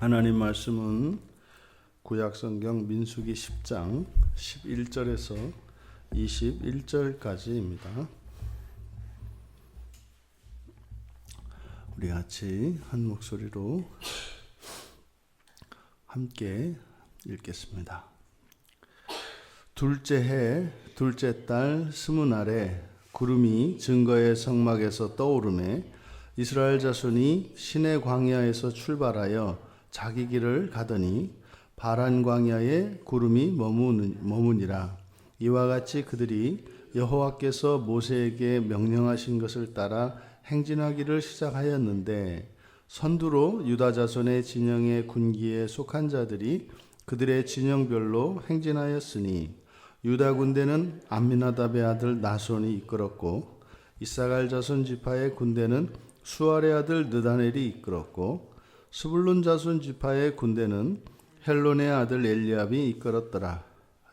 하나님 말씀은 구약성경 민수기 10장 11절에서 21절까지입니다. 우리 같이 한 목소리로 함께 읽겠습니다. 둘째 해 둘째 달 스무날에 구름이 증거의 성막에서 떠오르매 이스라엘 자손이 시내 광야에서 출발하여 자기 길을 가더니 바란 광야에 구름이 머무니라. 이와 같이 그들이 여호와께서 모세에게 명령하신 것을 따라 행진하기를 시작하였는데 선두로 유다 자손의 진영의 군기에 속한 자들이 그들의 진영별로 행진하였으니 유다 군대는 암미나답의 아들 나손이 이끌었고 이사갈 자손 지파의 군대는 수알의 아들 느다넬이 이끌었고 스불론 자손 지파의 군대는 헬론의 아들 엘리압이 이끌었더라.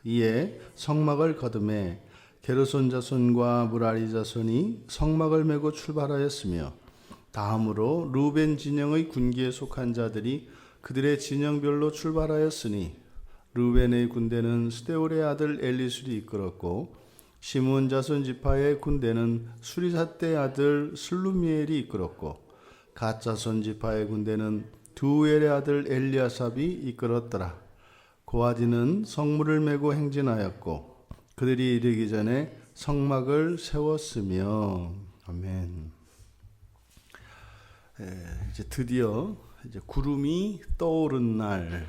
이에 성막을 거두매 게르손 자손과 무라리 자손이 성막을 메고 출발하였으며 다음으로 루벤 진영의 군기에 속한 자들이 그들의 진영별로 출발하였으니 루벤의 군대는 스데올의 아들 엘리술이 이끌었고 시므온 자손 지파의 군대는 수리삿대의 아들 슬루미엘이 이끌었고 갓 자손 지파의 군대는 두엘의 아들 엘리아삽이 이끌었더라. 고아디는 성문을 메고 행진하였고 그들이 이르기 전에 성막을 세웠으며. 아멘. 이제 드디어 구름이 떠오른 날,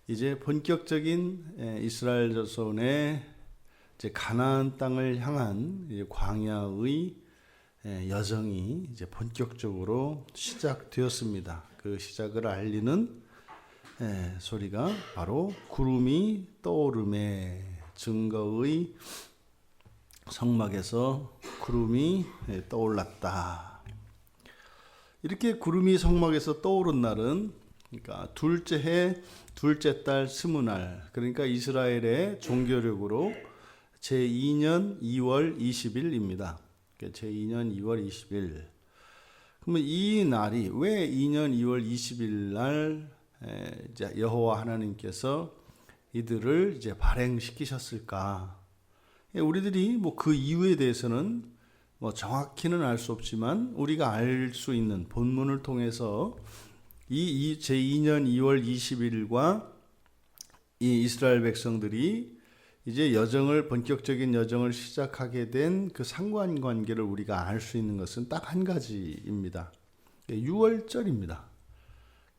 이제 본격적인 이스라엘 자손의 이제 가나안 땅을 향한 광야의 여정이 이제 본격적으로 시작되었습니다. 그 시작을 알리는 소리가 바로 구름이 떠오름의 증거의 성막에서 구름이 떠올랐다. 이렇게 구름이 성막에서 떠오른 날은 그러니까 둘째 해 둘째 달 스무날, 그러니까 이스라엘의 종교력으로 제2년 2월 20일입니다. 제2년 2월 20일. 그러면 이 날이 왜 2년 2월 20일 날 여호와 하나님께서 이들을 이제 발행시키셨을까? 우리들이 뭐 그 이유에 대해서는 뭐 정확히는 알 수 없지만 우리가 알 수 있는 본문을 통해서 이 제2년 2월 20일과 이 이스라엘 백성들이 이제 본격적인 여정을 시작하게 된 그 상관관계를 우리가 알 수 있는 것은 딱 한 가지입니다. 유월절입니다.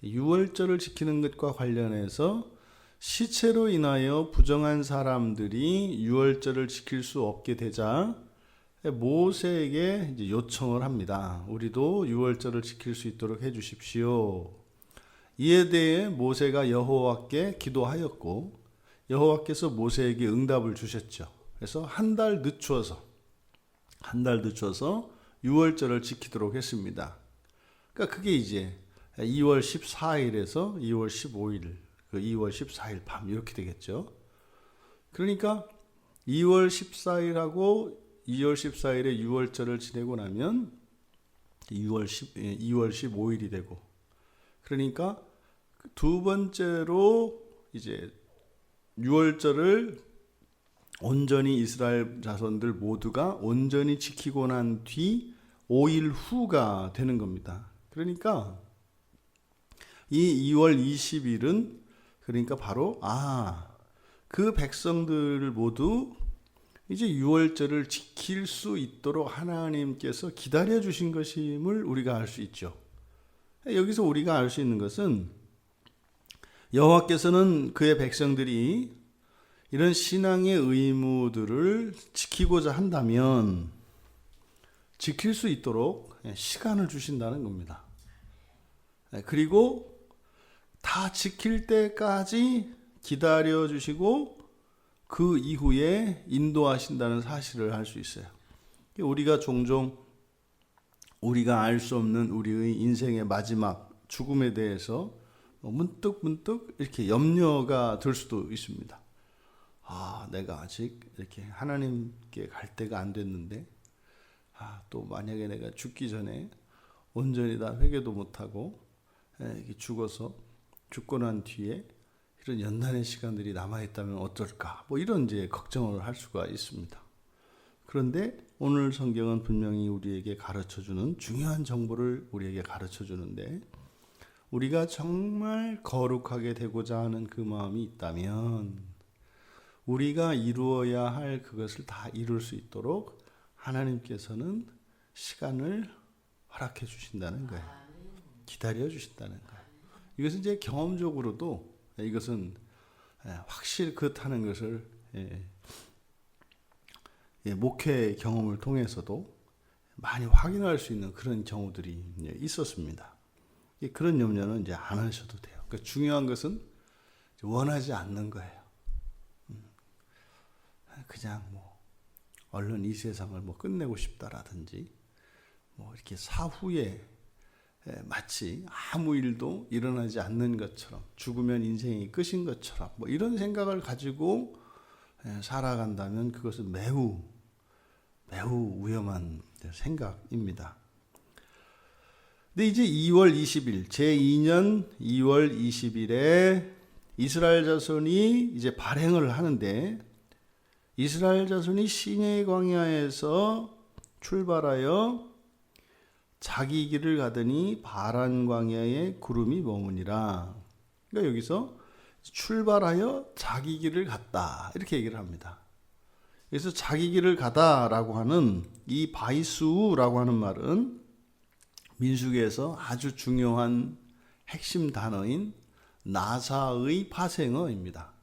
유월절을 지키는 것과 관련해서 시체로 인하여 부정한 사람들이 유월절을 지킬 수 없게 되자 모세에게 이제 요청을 합니다. 우리도 유월절을 지킬 수 있도록 해 주십시오. 이에 대해 모세가 여호와께 기도하였고 여호와께서 모세에게 응답을 주셨죠. 그래서 한 달 늦춰서 유월절을 지키도록 했습니다. 그러니까 그게 이제 2월 14일에서 2월 15일, 그 2월 14일 밤 이렇게 되겠죠. 그러니까 2월 14일하고 2월 14일에 유월절을 지내고 나면 2월 15일이 되고, 그러니까 두 번째로 이제 유월절을 온전히 이스라엘 자손들 모두가 온전히 지키고 난 뒤 5일 후가 되는 겁니다. 그러니까 이 2월 20일은 그러니까 바로 그 백성들 모두 이제 유월절을 지킬 수 있도록 하나님께서 기다려 주신 것임을 우리가 알 수 있죠. 여기서 우리가 알 수 있는 것은 여호와께서는 그의 백성들이 이런 신앙의 의무들을 지키고자 한다면 지킬 수 있도록 시간을 주신다는 겁니다. 그리고 다 지킬 때까지 기다려 주시고 그 이후에 인도하신다는 사실을 알 수 있어요. 우리가 종종 우리가 알 수 없는 우리의 인생의 마지막 죽음에 대해서 문득 이렇게 염려가 들 수도 있습니다. 내가 아직 이렇게 하나님께 갈 때가 안 됐는데, 또 만약에 내가 죽기 전에 온전히 다 회개도 못하고 죽어서 죽고 난 뒤에 이런 연단의 시간들이 남아있다면 어떨까? 뭐 이런 이제 걱정을 할 수가 있습니다. 그런데 오늘 성경은 분명히 우리에게 가르쳐주는 중요한 정보를 우리에게 가르쳐주는데, 우리가 정말 거룩하게 되고자 하는 그 마음이 있다면 우리가 이루어야 할 그것을 다 이룰 수 있도록 하나님께서는 시간을 허락해 주신다는 거예요. 기다려 주신다는 거예요. 이것은 이제 경험적으로도 이것은 확실히 그렇다는 것을 목회 경험을 통해서도 많이 확인할 수 있는 그런 경우들이 있었습니다. 그런 염려는 이제 안 하셔도 돼요. 그러니까 중요한 것은 원하지 않는 거예요. 그냥 뭐 얼른 이 세상을 뭐 끝내고 싶다라든지, 뭐 이렇게 사후에 마치 아무 일도 일어나지 않는 것처럼, 죽으면 인생이 끝인 것처럼 뭐 이런 생각을 가지고 살아간다면 그것은 매우 위험한 생각입니다. 근데 이제 2월 20일, 제2년 2월 20일에 이스라엘 자손이 이제 발행을 하는데, 이스라엘 자손이 시내 광야에서 출발하여 자기 길을 가더니 바란 광야에 구름이 머무니라. 그러니까 여기서 출발하여 자기 길을 갔다, 이렇게 얘기를 합니다. 그래서 자기 길을 가다라고 하는 이 바이수라고 하는 말은 민수기에서 아주 중요한 핵심 단어인 나사의 파생어입니다.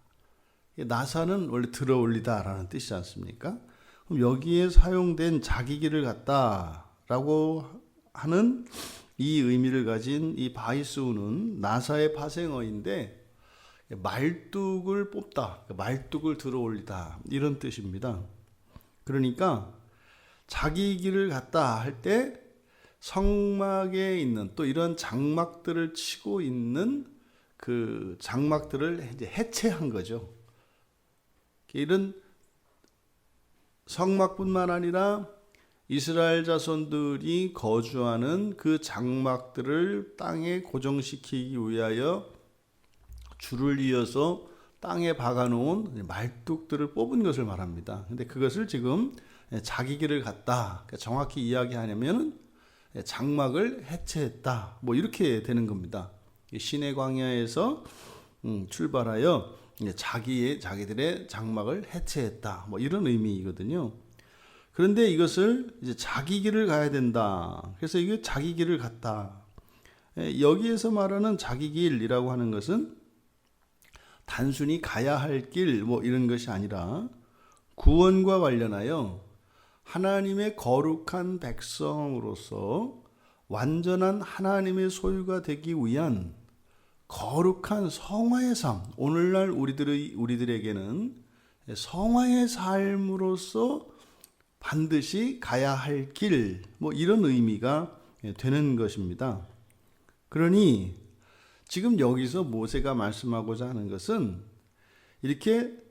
나사는 원래 들어올리다라는 뜻이지 않습니까? 그럼 여기에 사용된 자기 길을 갔다라고 하는 이 의미를 가진 이 바이수는 나사의 파생어인데, 말뚝을 뽑다, 말뚝을 들어올리다, 이런 뜻입니다. 그러니까 자기 길을 갔다 할 때 성막에 있는 또 이런 장막들을 치고 있는 그 장막들을 이제 해체한 거죠. 이런 성막뿐만 아니라 이스라엘 자손들이 거주하는 그 장막들을 땅에 고정시키기 위하여 줄을 이어서 땅에 박아놓은 말뚝들을 뽑은 것을 말합니다. 근데 그것을 지금 자기 길을 갔다, 그러니까 정확히 이야기하냐면 장막을 해체했다, 뭐 이렇게 되는 겁니다. 시내 광야에서 출발하여 자기들의 장막을 해체했다, 뭐 이런 의미이거든요. 그런데 이것을 이제 자기 길을 가야 된다. 그래서 이게 자기 길을 갔다. 여기에서 말하는 자기 길이라고 하는 것은 단순히 가야 할 길 뭐 이런 것이 아니라 구원과 관련하여 하나님의 거룩한 백성으로서 완전한 하나님의 소유가 되기 위한 거룩한 성화의 삶, 오늘날 우리들에게는 성화의 삶으로서 반드시 가야 할 길, 뭐 이런 의미가 되는 것입니다. 그러니 지금 여기서 모세가 말씀하고자 하는 것은, 이렇게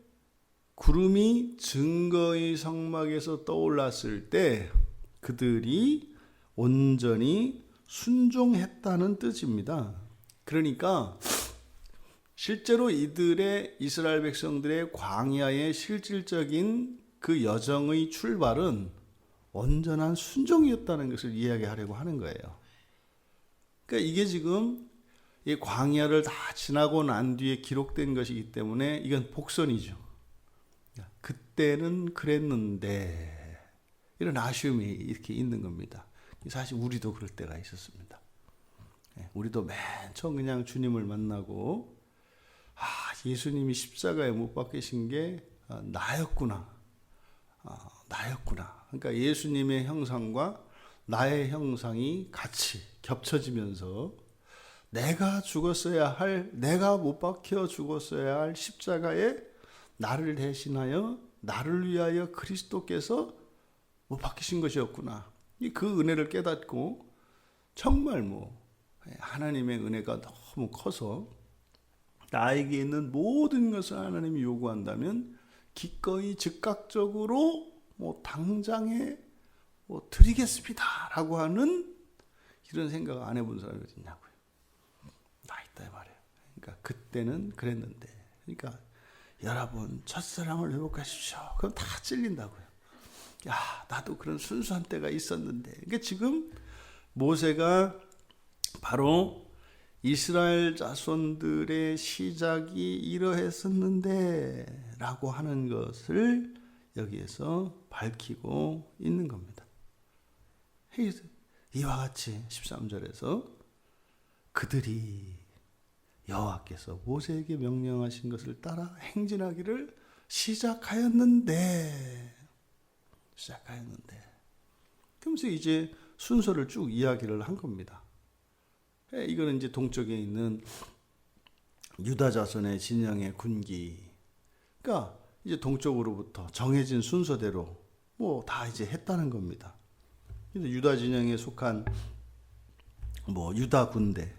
구름이 증거의 성막에서 떠올랐을 때 그들이 온전히 순종했다는 뜻입니다. 그러니까 실제로 이스라엘 백성들의 광야의 실질적인 그 여정의 출발은 온전한 순종이었다는 것을 이야기하려고 하는 거예요. 그러니까 이게 지금 이 광야를 다 지나고 난 뒤에 기록된 것이기 때문에 이건 복선이죠. 그때는 그랬는데, 이런 아쉬움이 이렇게 있는 겁니다. 사실 우리도 그럴 때가 있었습니다. 우리도 맨 처음 그냥 주님을 만나고, 예수님이 십자가에 못 박히신 게 나였구나. 그러니까 예수님의 형상과 나의 형상이 같이 겹쳐지면서 내가 못 박혀 죽었어야 할 십자가에 나를 대신하여 나를 위하여 그리스도께서 못 박히신 것이었구나. 그 은혜를 깨닫고 정말 하나님의 은혜가 너무 커서 나에게 있는 모든 것을 하나님이 요구한다면 기꺼이 즉각적으로 당장에 드리겠습니다 라고 하는 이런 생각 안 해본 사람이 어디 있냐고요. 했다 이 말이에요. 그러니까 그때는 그랬는데, 그러니까 여러분 첫사랑을 회복하십시오. 그럼 다 찔린다고요. 야, 나도 그런 순수한 때가 있었는데. 그러니까 지금 모세가 바로 이스라엘 자손들의 시작이 이러했었는데 라고 하는 것을 여기에서 밝히고 있는 겁니다. 이와 같이 13절에서 그들이 여호와께서 모세에게 명령하신 것을 따라 행진하기를 시작하였는데 그러면서 이제 순서를 쭉 이야기를 한 겁니다. 이거는 이제 동쪽에 있는 유다 자손의 진영의 군기. 그러니까 이제 동쪽으로부터 정해진 순서대로 뭐 다 이제 했다는 겁니다. 유다 진영에 속한 뭐 유다 군대,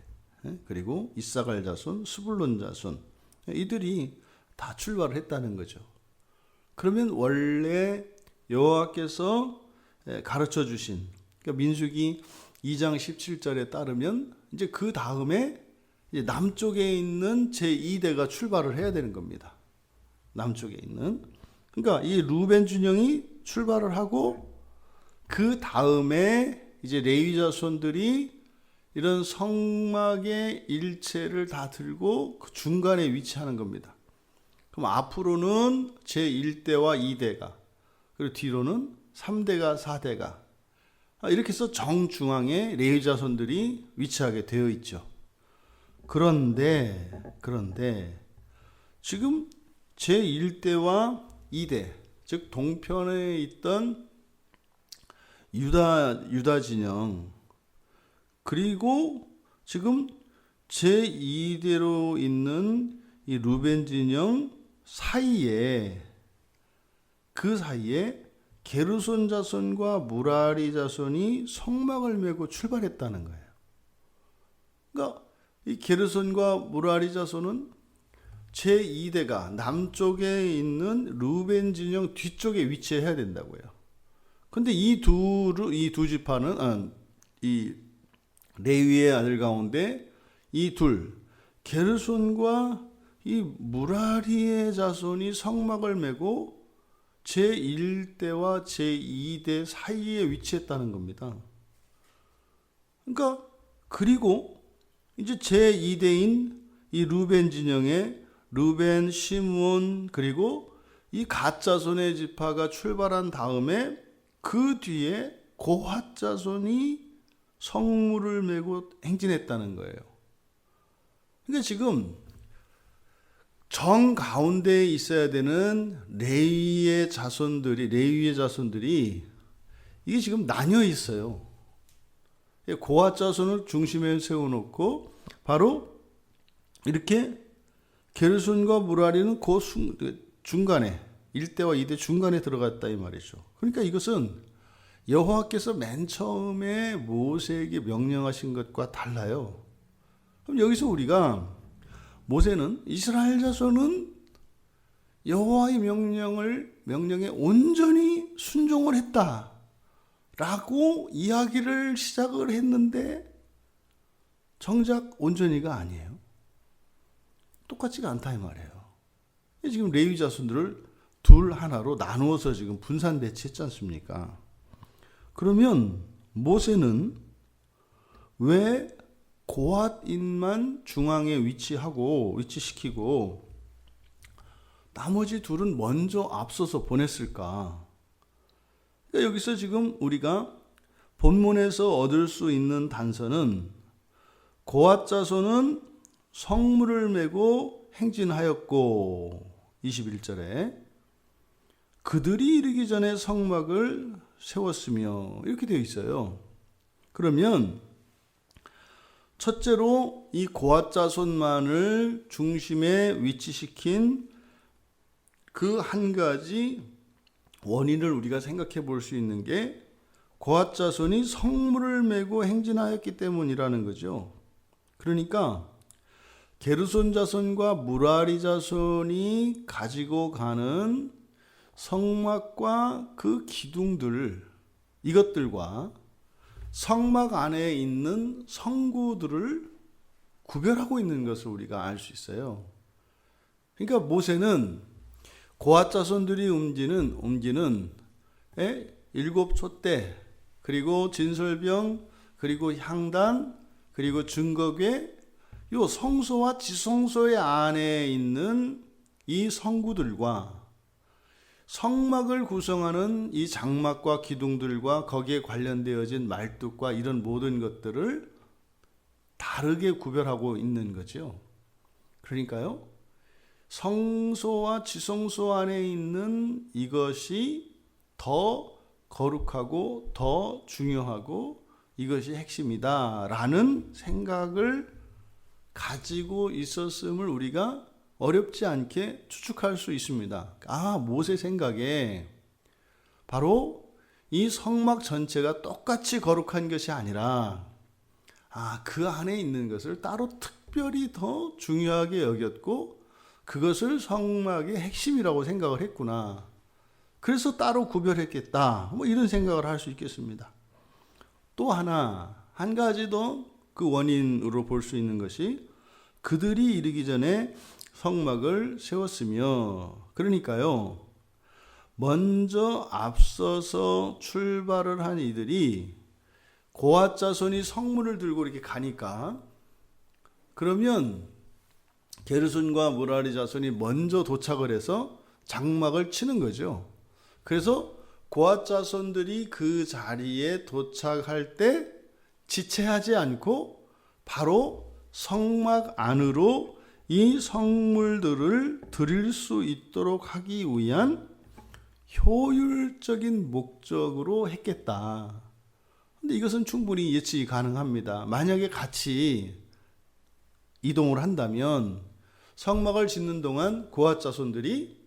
그리고 이사갈 자손, 스불론 자손, 이들이 다 출발을 했다는 거죠. 그러면 원래 여호와께서 가르쳐 주신, 그러니까 민수기 2장 17절에 따르면 이제 그 다음에 이제 남쪽에 있는 제2대가 출발을 해야 되는 겁니다. 남쪽에 있는. 그러니까 이 루벤 진영이 출발을 하고 그 다음에 이제 레위 자손들이 이런 성막의 일체를 다 들고 그 중간에 위치하는 겁니다. 그럼 앞으로는 제1대와 2대가, 그리고 뒤로는 3대가 4대가, 이렇게 해서 정중앙에 레위 자손들이 위치하게 되어 있죠. 그런데 지금 제1대와 2대, 즉 동편에 있던 유다 진영, 그리고 지금 제2대로 있는 이 루벤 진영 사이에, 그 사이에 게르손 자손과 무라리 자손이 성막을 메고 출발했다는 거예요. 그러니까 이 게르손과 무라리 자손은 제2대가 남쪽에 있는 루벤 진영 뒤쪽에 위치해야 된다고요. 근데 이 두 지파는 이 레위의 아들 가운데 이 둘, 게르손과 이 무라리의 자손이 성막을 메고 제1대와 제2대 사이에 위치했다는 겁니다. 그러니까 그리고 이제 제2대인 이 루벤 진영의 루벤, 시므온, 그리고 이 갓 자손의 지파가 출발한 다음에 그 뒤에 고핫 자손이 성물을 메고 행진했다는 거예요. 그러니까 지금 정 가운데에 있어야 되는 레위의 자손들이 이게 지금 나뉘어 있어요. 고핫 자손을 중심에 세워놓고 바로 이렇게 게르손과 무라리는 그 중간에 1대와 2대 중간에 들어갔다 이 말이죠. 그러니까 이것은 여호와께서 맨 처음에 모세에게 명령하신 것과 달라요. 그럼 여기서 우리가 모세는 이스라엘 자손은 여호와의 명령에 온전히 순종을 했다라고 이야기를 시작을 했는데 정작 온전히가 아니에요. 똑같지가 않다 이 말이에요. 지금 레위 자손들을 둘 하나로 나누어서 지금 분산 배치했지 않습니까? 그러면 모세는 왜 고핫인만 중앙에 위치시키고 나머지 둘은 먼저 앞서서 보냈을까? 그러니까 여기서 지금 우리가 본문에서 얻을 수 있는 단서는 고핫 자손은 성물을 메고 행진하였고 21절에 그들이 이르기 전에 성막을 세웠으며 이렇게 되어 있어요. 그러면 첫째로 이 고핫 자손만을 중심에 위치시킨 그 한 가지 원인을 우리가 생각해 볼 수 있는 게 고핫 자손이 성물을 메고 행진하였기 때문이라는 거죠. 그러니까 게르손 자손과 무라리 자손이 가지고 가는 성막과 그 기둥들, 이것들과 성막 안에 있는 성구들을 구별하고 있는 것을 우리가 알 수 있어요. 그러니까 모세는 고앗 자손들이 옮기는 7 촛대, 그리고 진설병, 그리고 향단, 그리고 증거궤, 요 성소와 지성소의 안에 있는 이 성구들과 성막을 구성하는 이 장막과 기둥들과 거기에 관련되어진 말뚝과 이런 모든 것들을 다르게 구별하고 있는 거죠. 그러니까요, 성소와 지성소 안에 있는 이것이 더 거룩하고 더 중요하고 이것이 핵심이다 라는 생각을 가지고 있었음을 우리가 어렵지 않게 추측할 수 있습니다. 모세 생각에 바로 이 성막 전체가 똑같이 거룩한 것이 아니라 그 안에 있는 것을 따로 특별히 더 중요하게 여겼고 그것을 성막의 핵심이라고 생각을 했구나. 그래서 따로 구별했겠다. 이런 생각을 할 수 있겠습니다. 또 한 가지 더 그 원인으로 볼 수 있는 것이 그들이 이르기 전에 성막을 세웠으며, 그러니까요, 먼저 앞서서 출발을 한 이들이 고앗 자손이 성문을 들고 이렇게 가니까, 그러면 게르손과 무라리 자손이 먼저 도착을 해서 장막을 치는 거죠. 그래서 고앗 자손들이 그 자리에 도착할 때 지체하지 않고 바로 성막 안으로 이 성물들을 드릴 수 있도록 하기 위한 효율적인 목적으로 했겠다. 근데 이것은 충분히 예측이 가능합니다. 만약에 같이 이동을 한다면 성막을 짓는 동안 고앗 자손들이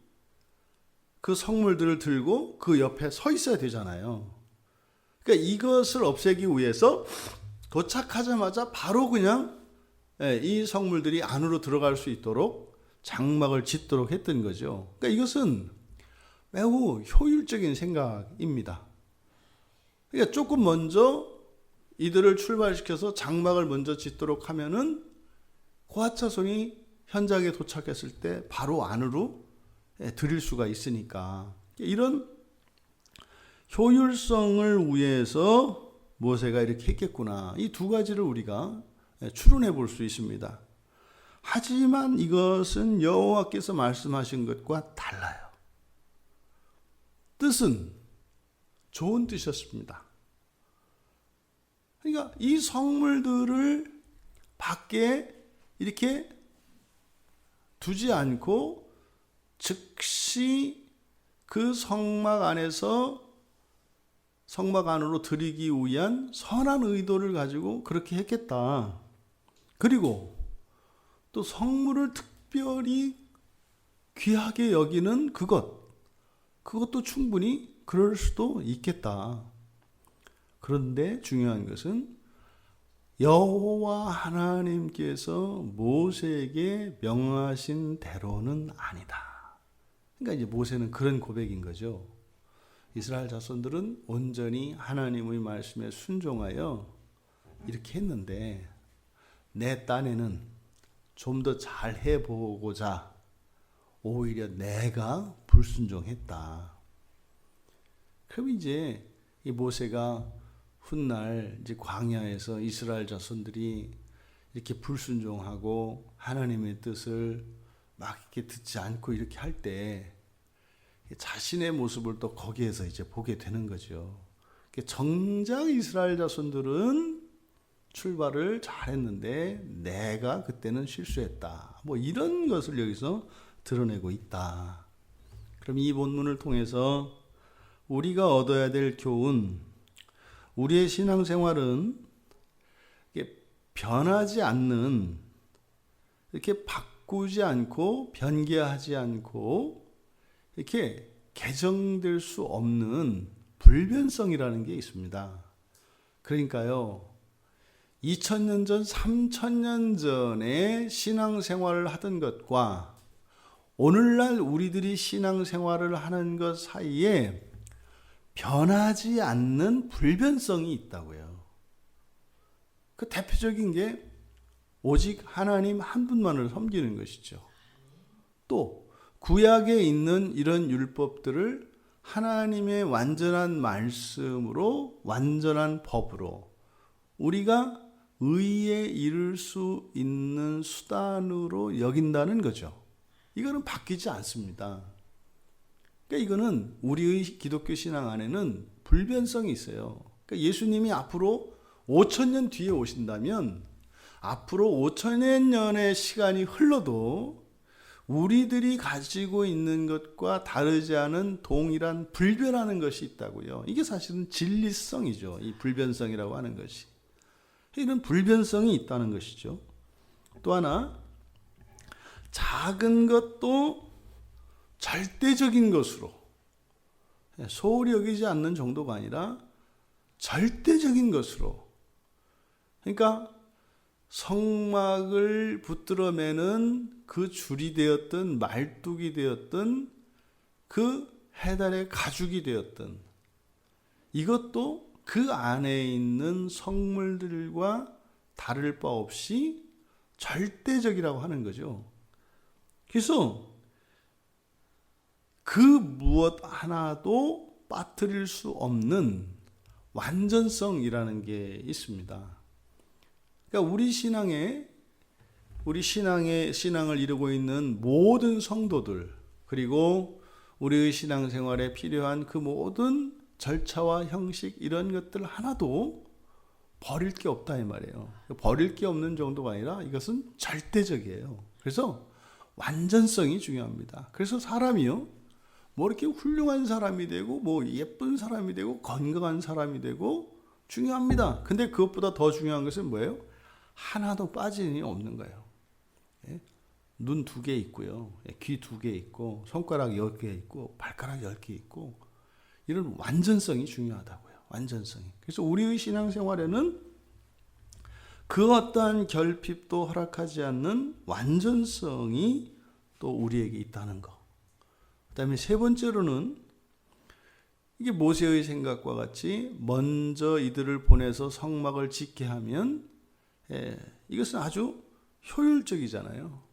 그 성물들을 들고 그 옆에 서 있어야 되잖아요. 그러니까 이것을 없애기 위해서 도착하자마자 바로 그냥 이 성물들이 안으로 들어갈 수 있도록 장막을 짓도록 했던 거죠. 그러니까 이것은 매우 효율적인 생각입니다. 그러니까 조금 먼저 이들을 출발시켜서 장막을 먼저 짓도록 하면은 고앗 자손이 현장에 도착했을 때 바로 안으로 들일 수가 있으니까, 이런 효율성을 위해서 모세가 이렇게 했겠구나. 이 두 가지를 우리가 추론해 볼 수 있습니다. 하지만 이것은 여호와께서 말씀하신 것과 달라요. 뜻은 좋은 뜻이었습니다. 그러니까 이 성물들을 밖에 이렇게 두지 않고 즉시 그 성막 안으로 들이기 위한 선한 의도를 가지고 그렇게 했겠다. 그리고 또 성물을 특별히 귀하게 여기는 그것도 충분히 그럴 수도 있겠다. 그런데 중요한 것은 여호와 하나님께서 모세에게 명하신 대로는 아니다. 그러니까 이제 모세는 그런 고백인 거죠. 이스라엘 자손들은 온전히 하나님의 말씀에 순종하여 이렇게 했는데 내 딴에는 좀 더 잘 해보고자 오히려 내가 불순종했다. 그럼 이제 이 모세가 훗날 이제 광야에서 이스라엘 자손들이 이렇게 불순종하고 하나님의 뜻을 막 이렇게 듣지 않고 이렇게 할 때 자신의 모습을 또 거기에서 이제 보게 되는 거죠. 정작 이스라엘 자손들은 출발을 잘했는데 내가 그때는 실수했다. 이런 것을 여기서 드러내고 있다. 그럼 이 본문을 통해서 우리가 얻어야 될 교훈, 우리의 신앙생활은 변하지 않는, 이렇게 바꾸지 않고 변개하지 않고 이렇게 개정될 수 없는 불변성이라는 게 있습니다. 그러니까요, 2000년 전, 3000년 전에 신앙생활을 하던 것과 오늘날 우리들이 신앙생활을 하는 것 사이에 변하지 않는 불변성이 있다고요. 그 대표적인 게 오직 하나님 한 분만을 섬기는 것이죠. 또 구약에 있는 이런 율법들을 하나님의 완전한 말씀으로, 완전한 법으로 우리가 의에 이를 수 있는 수단으로 여긴다는 거죠. 이거는 바뀌지 않습니다. 그러니까 이거는 우리의 기독교 신앙 안에는 불변성이 있어요. 그러니까 예수님이 앞으로 5,000년 뒤에 오신다면 앞으로 5,000년의 시간이 흘러도 우리들이 가지고 있는 것과 다르지 않은 동일한 불변하는 것이 있다고요. 이게 사실은 진리성이죠. 이 불변성이라고 하는 것이. 이런 불변성이 있다는 것이죠. 또 하나, 작은 것도 절대적인 것으로, 소홀히 여기지 않는 정도가 아니라 절대적인 것으로. 그러니까 성막을 붙들어 매는 그 줄이 되었든 말뚝이 되었든 그 해달의 가죽이 되었든 이것도 그 안에 있는 성물들과 다를 바 없이 절대적이라고 하는 거죠. 그래서 그 무엇 하나도 빠뜨릴 수 없는 완전성이라는 게 있습니다. 그러니까 우리 신앙을 이루고 있는 모든 성도들, 그리고 우리의 신앙생활에 필요한 그 모든 절차와 형식, 이런 것들 하나도 버릴 게 없다 이 말이에요. 버릴 게 없는 정도가 아니라 이것은 절대적이에요. 그래서 완전성이 중요합니다. 그래서 사람이요, 뭐 이렇게 훌륭한 사람이 되고 뭐 예쁜 사람이 되고 건강한 사람이 되고 중요합니다. 근데 그것보다 더 중요한 것은 뭐예요? 하나도 빠짐이 없는 거예요. 눈 2개 있고요, 귀 2개 있고, 손가락 10개 있고, 발가락 10개 있고, 이런 완전성이 중요하다고요. 완전성이. 그래서 우리의 신앙생활에는 그 어떠한 결핍도 허락하지 않는 완전성이 또 우리에게 있다는 것. 그 다음에 세 번째로는 이게 모세의 생각과 같이 먼저 이들을 보내서 성막을 짓게 하면 이것은 아주 효율적이잖아요.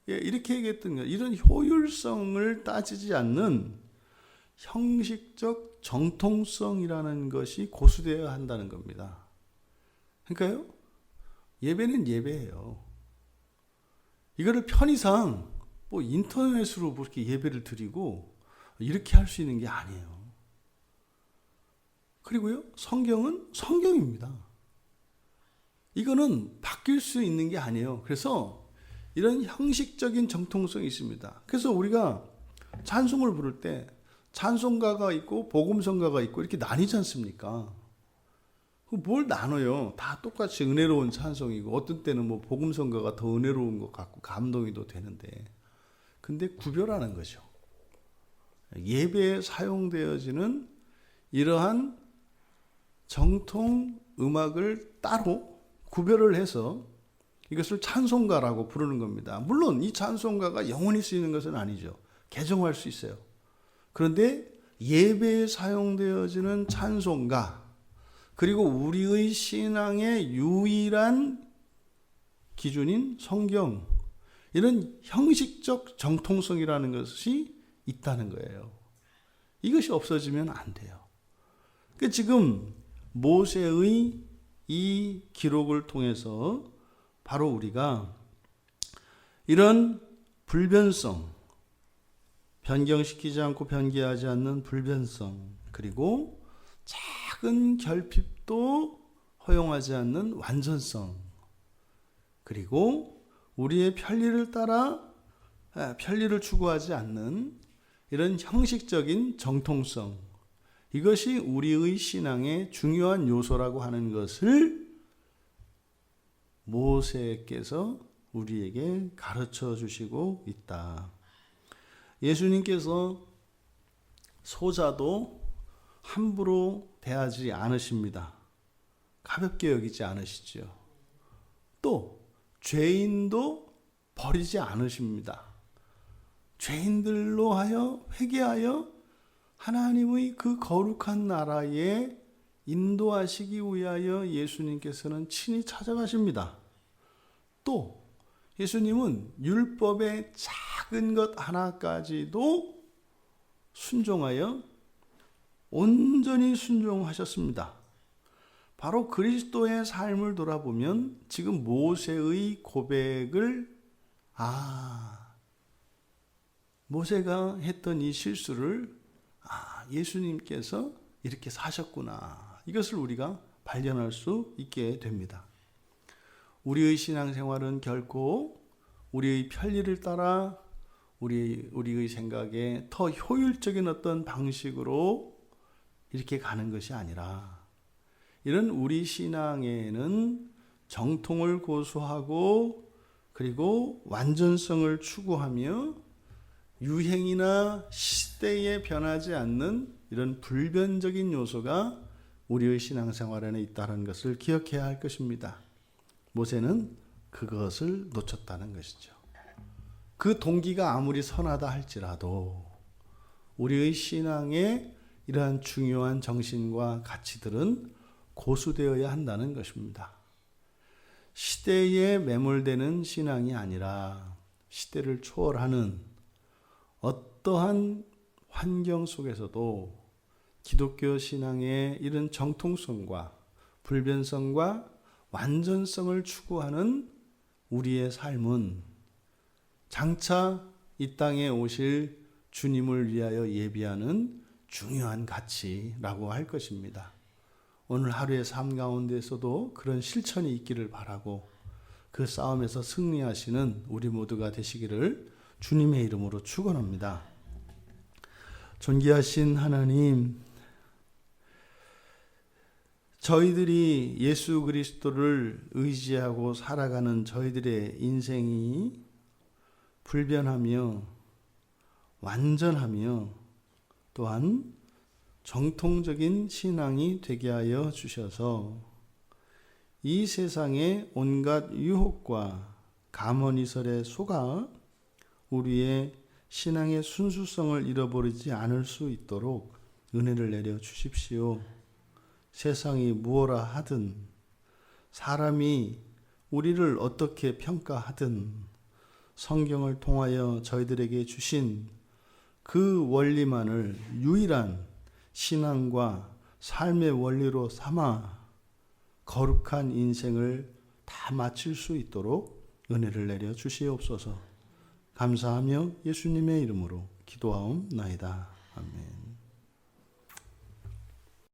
이렇게 얘기했던 거예요. 이런 효율성을 따지지 않는 형식적 정통성이라는 것이 고수되어야 한다는 겁니다. 그러니까요, 예배는 예배예요. 이거를 편의상 뭐 인터넷으로 그렇게 예배를 드리고 이렇게 할 수 있는 게 아니에요. 그리고요, 성경은 성경입니다. 이거는 바뀔 수 있는 게 아니에요. 그래서 이런 형식적인 정통성이 있습니다. 그래서 우리가 찬송을 부를 때 찬송가가 있고 복음성가가 있고 이렇게 나뉘지 않습니까? 뭘 나눠요? 다 똑같이 은혜로운 찬송이고, 어떤 때는 뭐 복음성가가 더 은혜로운 것 같고 감동이 더 되는데, 근데 구별하는 거죠. 예배에 사용되어지는 이러한 정통 음악을 따로 구별을 해서 이것을 찬송가라고 부르는 겁니다. 물론 이 찬송가가 영원히 쓰이는 것은 아니죠. 개정할 수 있어요. 그런데 예배에 사용되어지는 찬송가, 그리고 우리의 신앙의 유일한 기준인 성경, 이런 형식적 정통성이라는 것이 있다는 거예요. 이것이 없어지면 안 돼요. 그러니까 지금 모세의 이 기록을 통해서 바로 우리가 이런 불변성, 변경시키지 않고 변개하지 않는 불변성, 그리고 작은 결핍도 허용하지 않는 완전성, 그리고 우리의 편리를 추구하지 않는 이런 형식적인 정통성, 이것이 우리의 신앙의 중요한 요소라고 하는 것을 모세께서 우리에게 가르쳐 주시고 있다. 예수님께서 소자도 함부로 대하지 않으십니다. 가볍게 여기지 않으시죠. 또 죄인도 버리지 않으십니다. 죄인들로 하여 회개하여 하나님의 그 거룩한 나라에 인도하시기 위하여 예수님께서는 친히 찾아가십니다. 또 예수님은 율법의 작은 것 하나까지도 순종하여 온전히 순종하셨습니다. 바로 그리스도의 삶을 돌아보면 지금 모세의 고백을 모세가 했던 이 실수를 예수님께서 이렇게 사셨구나. 이것을 우리가 발견할 수 있게 됩니다. 우리의 신앙생활은 결코 우리의 편리를 따라 우리의 생각에 더 효율적인 어떤 방식으로 이렇게 가는 것이 아니라 이런 우리 신앙에는 정통을 고수하고 그리고 완전성을 추구하며 유행이나 시대에 변하지 않는 이런 불변적인 요소가 우리의 신앙생활 안에 있다는 것을 기억해야 할 것입니다. 모세는 그것을 놓쳤다는 것이죠. 그 동기가 아무리 선하다 할지라도 우리의 신앙의 이러한 중요한 정신과 가치들은 고수되어야 한다는 것입니다. 시대에 매몰되는 신앙이 아니라 시대를 초월하는 어떠한 환경 속에서도 기독교 신앙의 이런 정통성과 불변성과 완전성을 추구하는 우리의 삶은 장차 이 땅에 오실 주님을 위하여 예비하는 중요한 가치라고 할 것입니다. 오늘 하루의 삶 가운데서도 그런 실천이 있기를 바라고 그 싸움에서 승리하시는 우리 모두가 되시기를 주님의 이름으로 축원합니다. 존귀하신 하나님, 저희들이 예수 그리스도를 의지하고 살아가는 저희들의 인생이 불변하며 완전하며 또한 정통적인 신앙이 되게 하여 주셔서 이 세상의 온갖 유혹과 감언이설에 속아 우리의 신앙의 순수성을 잃어버리지 않을 수 있도록 은혜를 내려 주십시오. 세상이 무엇라 하든 사람이 우리를 어떻게 평가하든 성경을 통하여 저희들에게 주신 그 원리만을 유일한 신앙과 삶의 원리로 삼아 거룩한 인생을 다 마칠 수 있도록 은혜를 내려 주시옵소서. 감사하며 예수님의 이름으로 기도하옵나이다. 아멘.